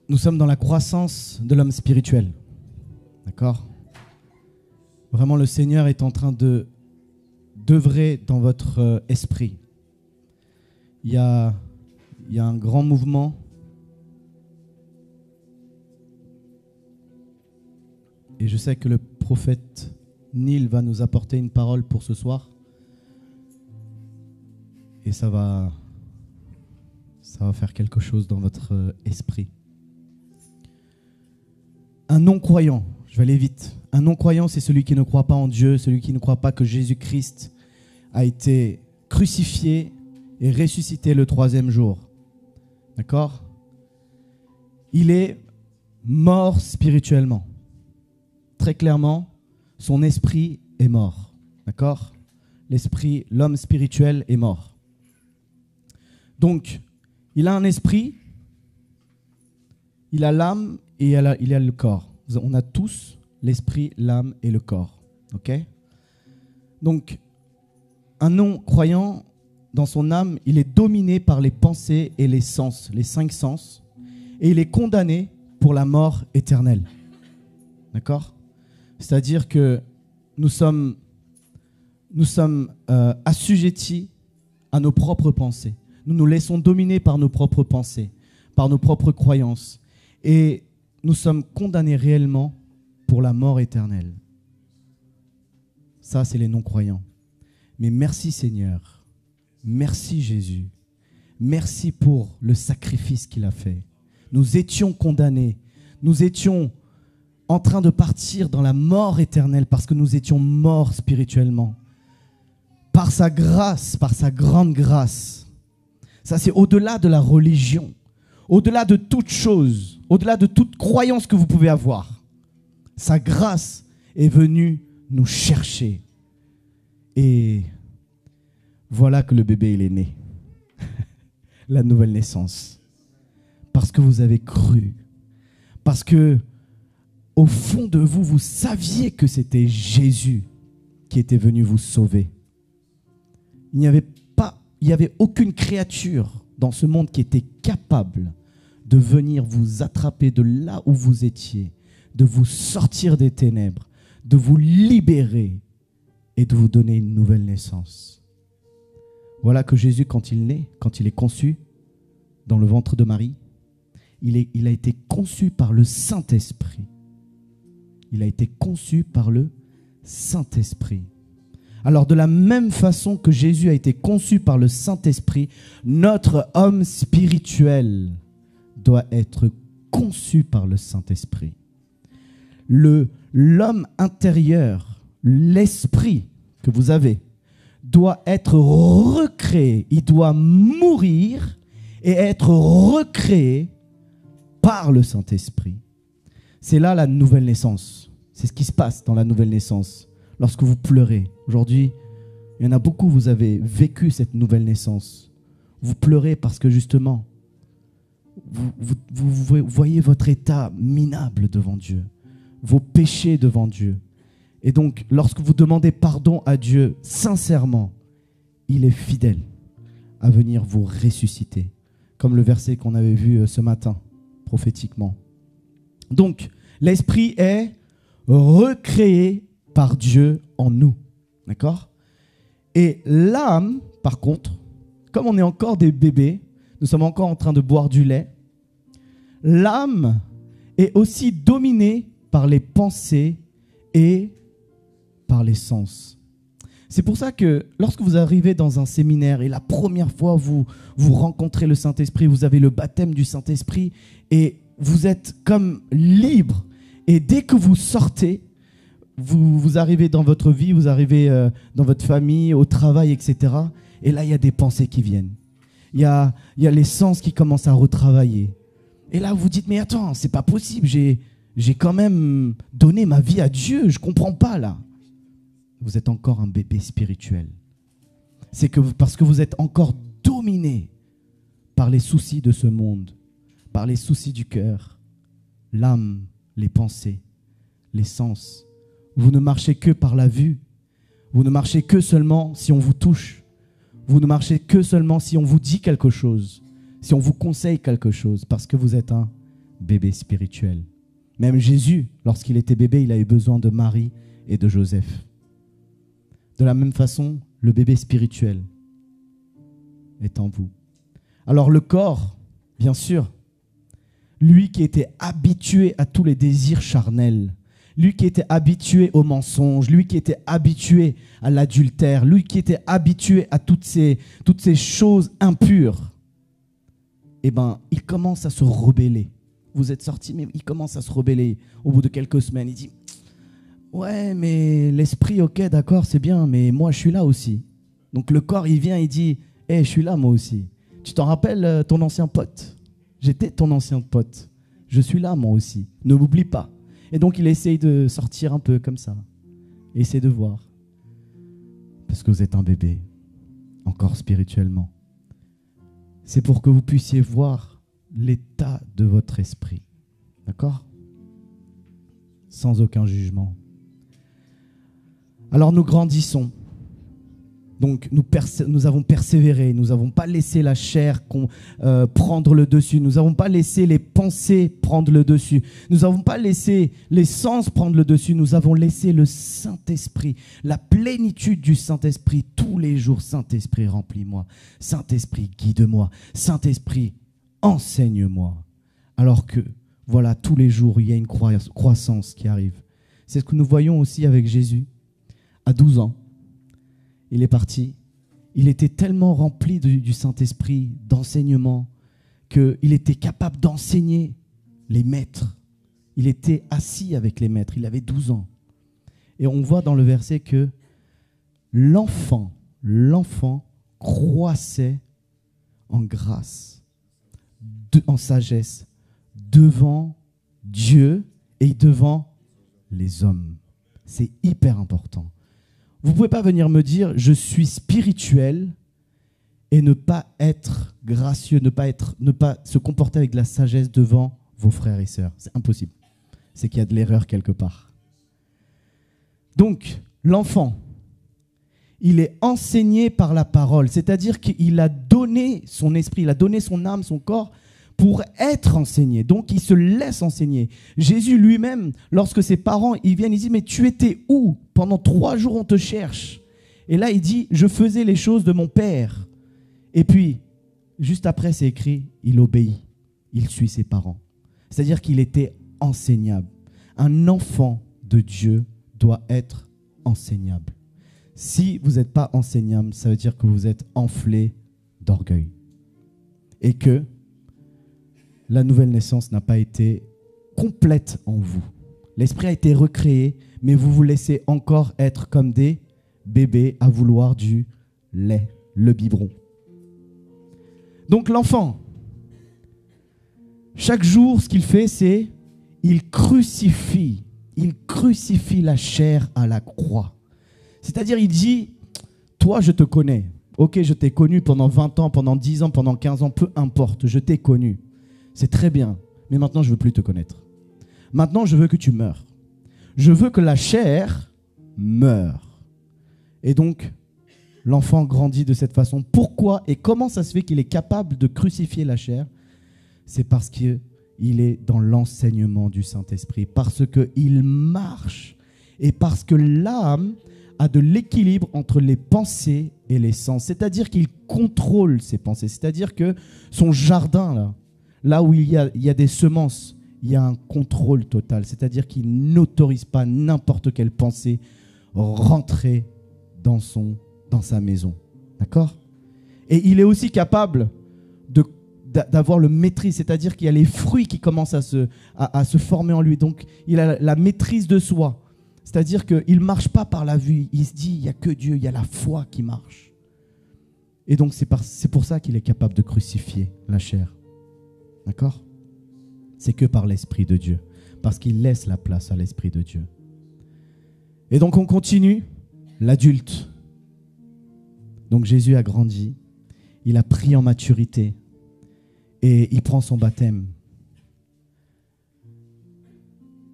nous sommes dans la croissance de l'homme spirituel. D'accord ? Vraiment, le Seigneur est en train d'œuvrer dans votre esprit. Il y a un grand mouvement. Et je sais que le prophète Neil va nous apporter une parole pour ce soir. Et ça va faire quelque chose dans votre esprit. Un non-croyant, je vais aller vite. Un non-croyant, c'est celui qui ne croit pas en Dieu, celui qui ne croit pas que Jésus-Christ a été crucifié et ressuscité le 3e jour. D'accord ? Il est mort spirituellement. Très clairement, son esprit est mort. D'accord ? L'esprit, l'homme spirituel est mort. Donc, il a un esprit, il a l'âme et il a le corps. On a tous l'esprit, l'âme et le corps. Ok ? Donc, un non-croyant, dans son âme, il est dominé par les pensées et les sens, les 5 sens, et il est condamné pour la mort éternelle. D'accord ? C'est-à-dire que nous sommes assujettis à nos propres pensées. Nous nous laissons dominer par nos propres pensées, par nos propres croyances. Et nous sommes condamnés réellement pour la mort éternelle. Ça, c'est les non-croyants. Mais merci Seigneur. Merci Jésus. Merci pour le sacrifice qu'il a fait. Nous étions condamnés. Nous étions en train de partir dans la mort éternelle parce que nous étions morts spirituellement. Par sa grâce, par sa grande grâce. Ça, c'est au-delà de la religion, au-delà de toute chose, au-delà de toute croyance que vous pouvez avoir. Sa grâce est venue nous chercher. Et voilà que le bébé, il est né. La nouvelle naissance. Parce que vous avez cru. Parce que au fond de vous, vous saviez que c'était Jésus qui était venu vous sauver. Il n'y avait aucune créature dans ce monde qui était capable de venir vous attraper de là où vous étiez, de vous sortir des ténèbres, de vous libérer et de vous donner une nouvelle naissance. Voilà que Jésus, quand il naît, quand il est conçu dans le ventre de Marie, il a été conçu par le Saint-Esprit. Il a été conçu par le Saint-Esprit. Alors, de la même façon que Jésus a été conçu par le Saint-Esprit, notre homme spirituel doit être conçu par le Saint-Esprit. L'homme intérieur, l'esprit que vous avez, doit être recréé. Il doit mourir et être recréé par le Saint-Esprit. C'est là la nouvelle naissance. C'est ce qui se passe dans la nouvelle naissance. Lorsque vous pleurez, aujourd'hui, il y en a beaucoup, vous avez vécu cette nouvelle naissance. Vous pleurez parce que justement, vous voyez votre état minable devant Dieu, vos péchés devant Dieu. Et donc, lorsque vous demandez pardon à Dieu sincèrement, il est fidèle à venir vous ressusciter, comme le verset qu'on avait vu ce matin, prophétiquement. Donc, l'esprit est recréé par Dieu en nous. D'accord ? Et l'âme, par contre, comme on est encore des bébés, nous sommes encore en train de boire du lait, l'âme est aussi dominée par les pensées et par les sens. C'est pour ça que lorsque vous arrivez dans un séminaire et la première fois vous rencontrez le Saint-Esprit, vous avez le baptême du Saint-Esprit et vous êtes comme libre. Et dès que vous sortez, vous arrivez dans votre vie, vous arrivez dans votre famille, au travail, etc. Et là, il y a des pensées qui viennent. Il y a les sens qui commencent à retravailler. Et là, vous dites, mais attends, c'est pas possible, j'ai quand même donné ma vie à Dieu, je comprends pas là. Vous êtes encore un bébé spirituel. C'est parce que vous êtes encore dominé par les soucis de ce monde, par les soucis du cœur, l'âme, les pensées, les sens. Vous ne marchez que par la vue. Vous ne marchez que seulement si on vous touche. Vous ne marchez que seulement si on vous dit quelque chose, si on vous conseille quelque chose, parce que vous êtes un bébé spirituel. Même Jésus, lorsqu'il était bébé, il avait besoin de Marie et de Joseph. De la même façon, le bébé spirituel est en vous. Alors le corps, bien sûr, lui qui était habitué à tous les désirs charnels, lui qui était habitué au mensonge, lui qui était habitué à l'adultère, lui qui était habitué à toutes ces choses impures, eh ben, il commence à se rebeller. Vous êtes sortis, mais il commence à se rebeller. Au bout de quelques semaines, il dit « Ouais, mais l'esprit, ok, d'accord, c'est bien, mais moi, je suis là aussi. » Donc le corps, il vient, il dit « Hey, je suis là, moi aussi. Tu t'en rappelles ton ancien pote? J'étais ton ancien pote. Je suis là, moi aussi. Ne m'oublie pas. » Et donc, il essaye de sortir un peu comme ça. Et essaye de voir. Parce que vous êtes un bébé, encore spirituellement. C'est pour que vous puissiez voir l'état de votre esprit. D'accord? Sans aucun jugement. Alors, nous grandissons. Donc, nous avons persévéré. Nous n'avons pas laissé la chair prendre le dessus. Nous n'avons pas laissé les pensées prendre le dessus. Nous n'avons pas laissé les sens prendre le dessus. Nous avons laissé le Saint-Esprit, la plénitude du Saint-Esprit. Tous les jours, Saint-Esprit, remplis-moi. Saint-Esprit, guide-moi. Saint-Esprit, enseigne-moi. Alors que, voilà, tous les jours, il y a une croissance qui arrive. C'est ce que nous voyons aussi avec Jésus. À 12 ans, il est parti. Il était tellement rempli du Saint-Esprit, d'enseignement, qu'il était capable d'enseigner les maîtres. Il était assis avec les maîtres. Il avait 12 ans. Et on voit dans le verset que l'enfant croissait en grâce, en sagesse, devant Dieu et devant les hommes. C'est hyper important. Vous ne pouvez pas venir me dire « je suis spirituel » et ne pas être gracieux, ne pas se comporter avec de la sagesse devant vos frères et sœurs. C'est impossible. C'est qu'il y a de l'erreur quelque part. Donc, l'enfant, il est enseigné par la parole, c'est-à-dire qu'il a donné son esprit, il a donné son âme, son corps pour être enseigné. Donc, il se laisse enseigner. Jésus lui-même, lorsque ses parents ils viennent, ils disent « mais tu étais où ? Pendant 3 jours, on te cherche. » Et là, il dit « je faisais les choses de mon Père. » Et puis, juste après, c'est écrit « il obéit, il suit ses parents. » C'est-à-dire qu'il était enseignable. Un enfant de Dieu doit être enseignable. Si vous n'êtes pas enseignable, ça veut dire que vous êtes enflé d'orgueil. Et que la nouvelle naissance n'a pas été complète en vous. L'esprit a été recréé, mais vous vous laissez encore être comme des bébés à vouloir du lait, le biberon. Donc l'enfant, chaque jour, ce qu'il fait, c'est il crucifie la chair à la croix. C'est-à-dire, il dit, toi, je te connais. Ok, je t'ai connu pendant 20 ans, pendant 10 ans, pendant 15 ans, peu importe, je t'ai connu. C'est très bien, mais maintenant, je ne veux plus te connaître. Maintenant, je veux que tu meurs. Je veux que la chair meure. Et donc, l'enfant grandit de cette façon. Pourquoi et comment ça se fait qu'il est capable de crucifier la chair? C'est parce qu'il est dans l'enseignement du Saint-Esprit, parce qu'il marche et parce que l'âme a de l'équilibre entre les pensées et les sens. C'est-à-dire qu'il contrôle ses pensées. C'est-à-dire que son jardin, là où il y a des semences, il y a un contrôle total. C'est-à-dire qu'il n'autorise pas n'importe quelle pensée rentrer dans sa maison. D'accord? Et il est aussi capable d'avoir le maîtrise, c'est-à-dire qu'il y a les fruits qui commencent à se former en lui. Donc, il a la maîtrise de soi. C'est-à-dire qu'il ne marche pas par la vue. Il se dit, il n'y a que Dieu, il y a la foi qui marche. Et donc, c'est pour ça qu'il est capable de crucifier la chair. D'accord? C'est que par l'Esprit de Dieu. Parce qu'il laisse la place à l'Esprit de Dieu. Et donc, on continue. L'adulte. Donc, Jésus a grandi. Il a pris en maturité. Et il prend son baptême.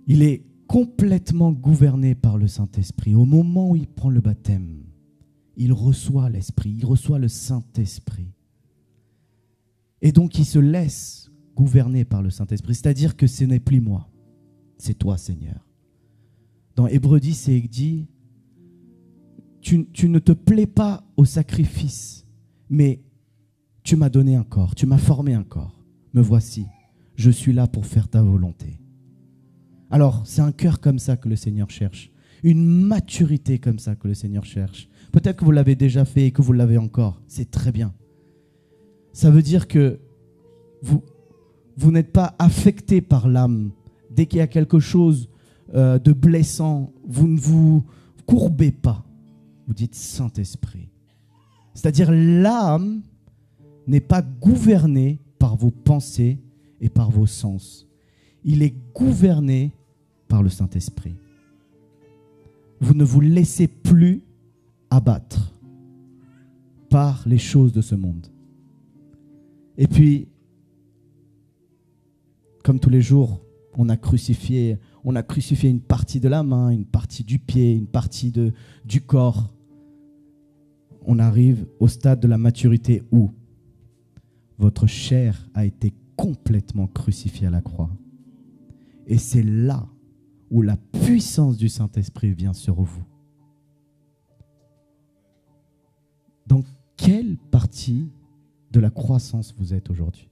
Il est complètement gouverné par le Saint-Esprit. Au moment où il prend le baptême, il reçoit l'Esprit, il reçoit le Saint-Esprit. Et donc il se laisse gouverné par le Saint-Esprit. C'est-à-dire que ce n'est plus moi, c'est toi, Seigneur. Dans Hébreux 10, c'est dit, tu ne te plais pas au sacrifice, mais tu m'as donné un corps, tu m'as formé un corps. Me voici, je suis là pour faire ta volonté. Alors, c'est un cœur comme ça que le Seigneur cherche. Une maturité comme ça que le Seigneur cherche. Peut-être que vous l'avez déjà fait et que vous l'avez encore. C'est très bien. Ça veut dire que vous n'êtes pas affecté par l'âme. Dès qu'il y a quelque chose de blessant, vous ne vous courbez pas. Vous dites Saint-Esprit. C'est-à-dire l'âme n'est pas gouvernée par vos pensées et par vos sens. Il est gouverné par le Saint-Esprit. Vous ne vous laissez plus abattre par les choses de ce monde. Et puis, comme tous les jours, on a crucifié une partie de la main, une partie du pied, une partie du corps. On arrive au stade de la maturité où votre chair a été complètement crucifiée à la croix. Et c'est là où la puissance du Saint-Esprit vient sur vous. Dans quelle partie de la croissance vous êtes aujourd'hui?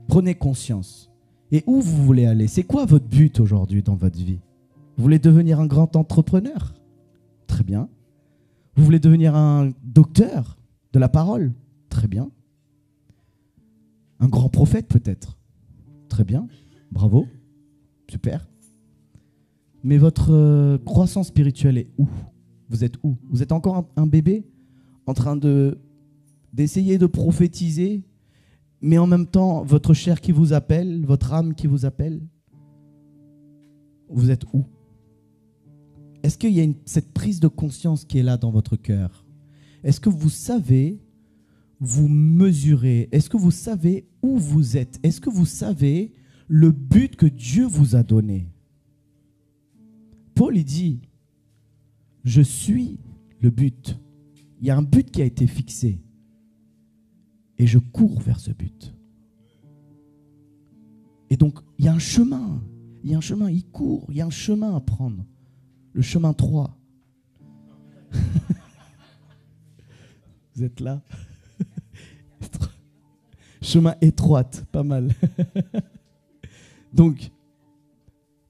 Prenez conscience. Et où vous voulez aller? C'est quoi votre but aujourd'hui dans votre vie? Vous voulez devenir un grand entrepreneur? Très bien. Vous voulez devenir un docteur de la parole? Très bien. Un grand prophète peut-être? Très bien. Bravo. Super. Mais votre croissance spirituelle est où? Vous êtes où? Vous êtes encore un bébé en train d'essayer de prophétiser, mais en même temps, votre chair qui vous appelle, votre âme qui vous appelle? Vous êtes où? Est-ce qu'il y a cette prise de conscience qui est là dans votre cœur? Est-ce que vous savez vous mesurer? Est-ce que vous savez où vous êtes? Est-ce que vous savez le but que Dieu vous a donné? Paul, il dit, je suis le but. Il y a un but qui a été fixé. Et je cours vers ce but. Et donc, il y a un chemin. Il y a un chemin, il court. Il y a un chemin à prendre. Le chemin 3. Vous êtes là? Chemin étroite, pas mal. Donc,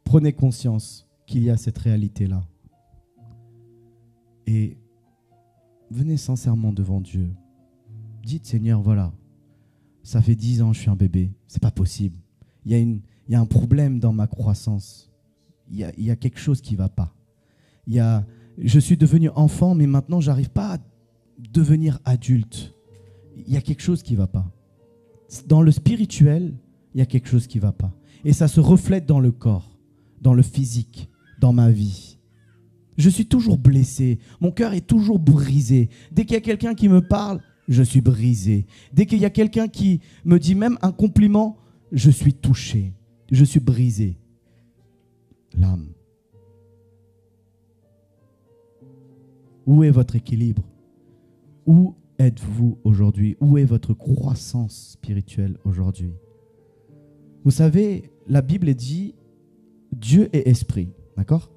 prenez conscience qu'il y a cette réalité-là. Et venez sincèrement devant Dieu. Dites, Seigneur, voilà, ça fait 10 ans que je suis un bébé. C'est pas possible. Il y a un problème dans ma croissance. Il y a quelque chose qui ne va pas. Je suis devenu enfant, mais maintenant, je n'arrive pas à devenir adulte. Il y a quelque chose qui ne va pas. Dans le spirituel, il y a quelque chose qui ne va pas. Et ça se reflète dans le corps, dans le physique, dans ma vie. Je suis toujours blessé. Mon cœur est toujours brisé. Dès qu'il y a quelqu'un qui me parle, je suis brisé. Dès qu'il y a quelqu'un qui me dit même un compliment, je suis touché. Je suis brisé. L'âme. Où est votre équilibre? Où êtes-vous aujourd'hui? Où est votre croissance spirituelle aujourd'hui? Vous savez, la Bible dit Dieu est esprit. D'accord?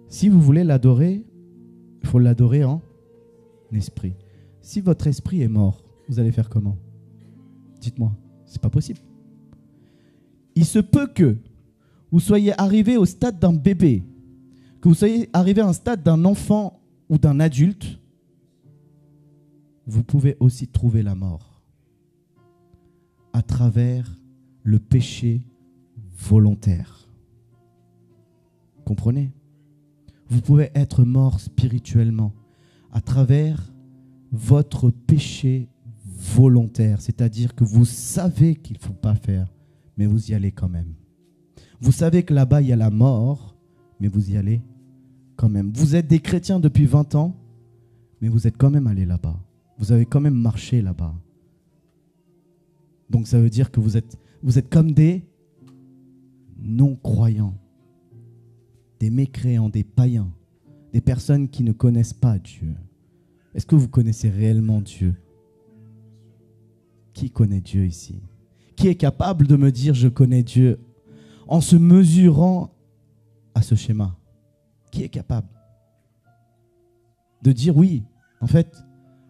Si vous voulez l'adorer, il faut l'adorer en esprit. Si votre esprit est mort, vous allez faire comment? Dites-moi, c'est pas possible. Il se peut que vous soyez arrivé au stade d'un bébé, que vous soyez arrivé à un stade d'un enfant ou d'un adulte, vous pouvez aussi trouver la mort à travers le péché volontaire. Comprenez? Vous pouvez être mort spirituellement à travers votre péché volontaire, c'est-à-dire que vous savez qu'il ne faut pas faire, mais vous y allez quand même. Vous savez que là-bas, il y a la mort, mais vous y allez quand même. Vous êtes des chrétiens depuis 20 ans, mais vous êtes quand même allés là-bas. Vous avez quand même marché là-bas. Donc ça veut dire que vous êtes comme des non-croyants, des mécréants, des païens, des personnes qui ne connaissent pas Dieu. Est-ce que vous connaissez réellement Dieu? Qui connaît Dieu ici? Qui est capable de me dire je connais Dieu en se mesurant à ce schéma? Qui est capable de dire oui, en fait,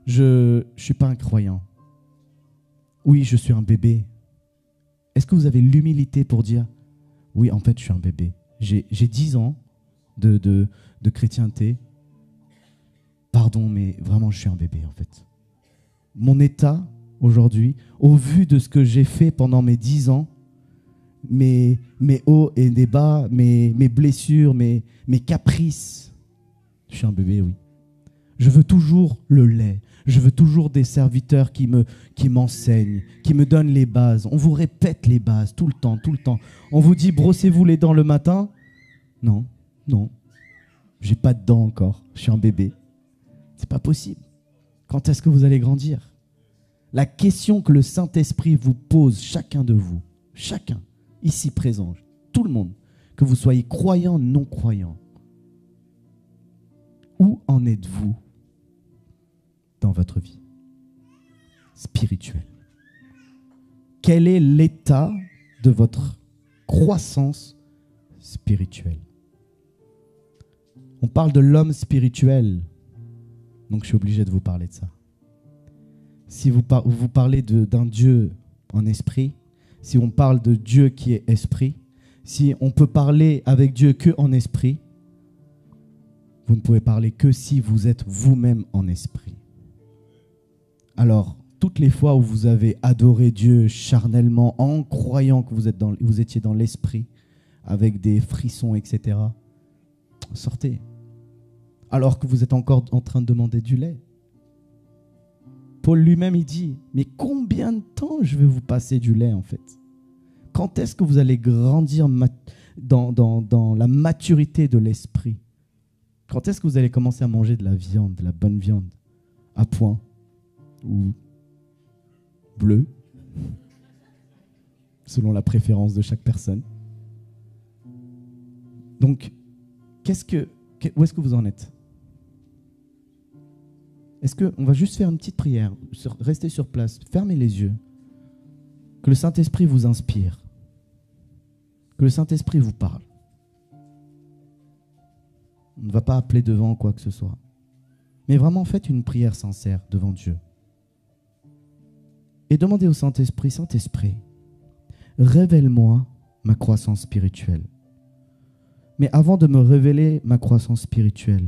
je ne suis pas un croyant. Oui, je suis un bébé. Est-ce que vous avez l'humilité pour dire oui, en fait, je suis un bébé. J'ai 10 ans de chrétienté. Pardon, mais vraiment, je suis un bébé, en fait. Mon état, aujourd'hui, au vu de ce que j'ai fait pendant mes 10 ans, mes hauts et des bas, mes blessures, mes caprices, je suis un bébé, oui. Je veux toujours le lait. Je veux toujours des serviteurs qui m'enseignent, qui me donnent les bases. On vous répète les bases tout le temps, tout le temps. On vous dit brossez-vous les dents le matin. Non, non. J'ai pas de dents encore. Je suis un bébé. C'est pas possible. Quand est-ce que vous allez grandir? La question que le Saint-Esprit vous pose, chacun de vous, chacun, ici présent, tout le monde, que vous soyez croyant, non croyant, où en êtes-vous dans votre vie spirituelle? Quel est l'état de votre croissance spirituelle? On parle de l'homme spirituel, donc je suis obligé de vous parler de ça. Si vous parlez d'un Dieu en esprit, si on parle de Dieu qui est esprit, si on peut parler avec Dieu que en esprit, vous ne pouvez parler que si vous êtes vous-même en esprit. Alors, toutes les fois où vous avez adoré Dieu charnellement, en croyant que vous étiez dans l'esprit, avec des frissons, etc., sortez. Alors que vous êtes encore en train de demander du lait. Paul lui-même, il dit, mais combien de temps je vais vous passer du lait, en fait? Quand est-ce que vous allez grandir dans la maturité de l'esprit? Quand est-ce que vous allez commencer à manger de la viande, de la bonne viande, à point ou bleu, selon la préférence de chaque personne? Donc, où est-ce que vous en êtes? Est-ce qu'on va juste faire une petite prière, rester sur place, fermez les yeux, que le Saint-Esprit vous inspire, que le Saint-Esprit vous parle. On ne va pas appeler devant quoi que ce soit. Mais vraiment, faites une prière sincère devant Dieu. Et demandez au Saint-Esprit, Saint-Esprit, révèle-moi ma croissance spirituelle. Mais avant de me révéler ma croissance spirituelle,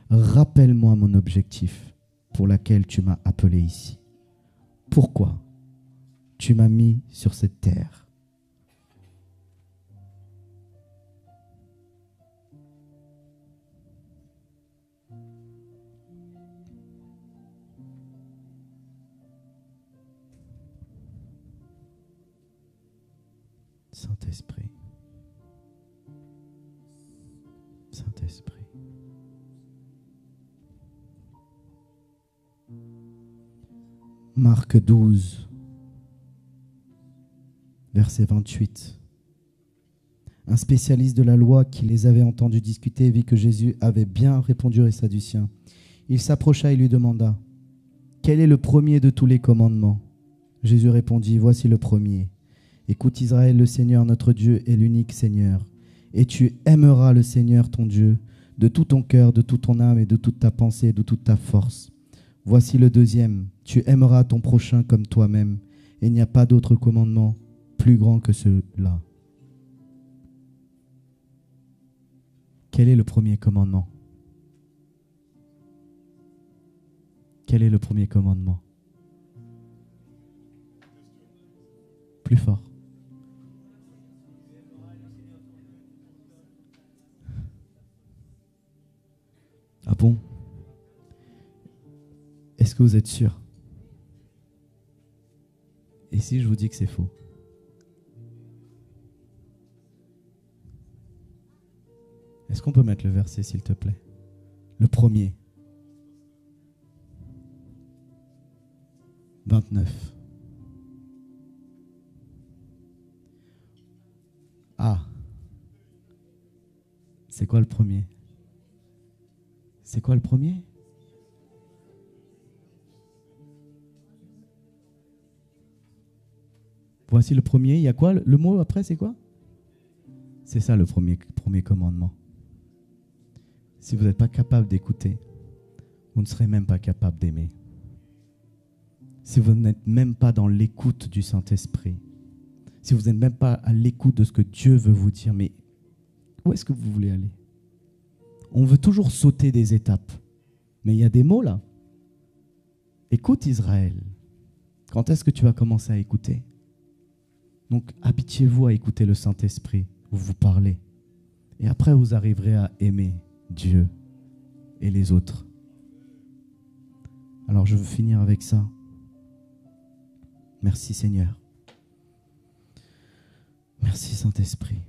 rappelle-moi mon objectif pour lequel tu m'as appelé ici. Pourquoi tu m'as mis sur cette terre? Saint-Esprit. Saint-Esprit. Marc 12, verset 28. Un spécialiste de la loi qui les avait entendus discuter vit que Jésus avait bien répondu aux Sadduciens. Il s'approcha et lui demanda, « Quel est le premier de tous les commandements ?» Jésus répondit, « Voici le premier. Écoute Israël, le Seigneur notre Dieu est l'unique Seigneur. Et tu aimeras le Seigneur ton Dieu de tout ton cœur, de toute ton âme et de toute ta pensée et de toute ta force. Voici le deuxième. Tu aimeras ton prochain comme toi-même. Et il n'y a pas d'autre commandement plus grand que ceux-là. » Quel est le premier commandement? Quel est le premier commandement? Plus fort. Ah bon? Est-ce que vous êtes sûr? Et si je vous dis que c'est faux? Est-ce qu'on peut mettre le verset, s'il te plaît? Le premier. 29. Ah. C'est quoi le premier? C'est quoi le premier? Voici le premier. Il y a quoi? Le mot après, c'est quoi? C'est ça le premier commandement. Si vous n'êtes pas capable d'écouter, vous ne serez même pas capable d'aimer. Si vous n'êtes même pas dans l'écoute du Saint-Esprit, si vous n'êtes même pas à l'écoute de ce que Dieu veut vous dire, mais où est-ce que vous voulez aller? On veut toujours sauter des étapes, mais il y a des mots là. Écoute Israël. Quand est-ce que tu vas commencer à écouter? Donc habituez-vous à écouter le Saint-Esprit, vous parlez. Et après vous arriverez à aimer Dieu et les autres. Alors je veux finir avec ça. Merci Seigneur. Merci Saint-Esprit.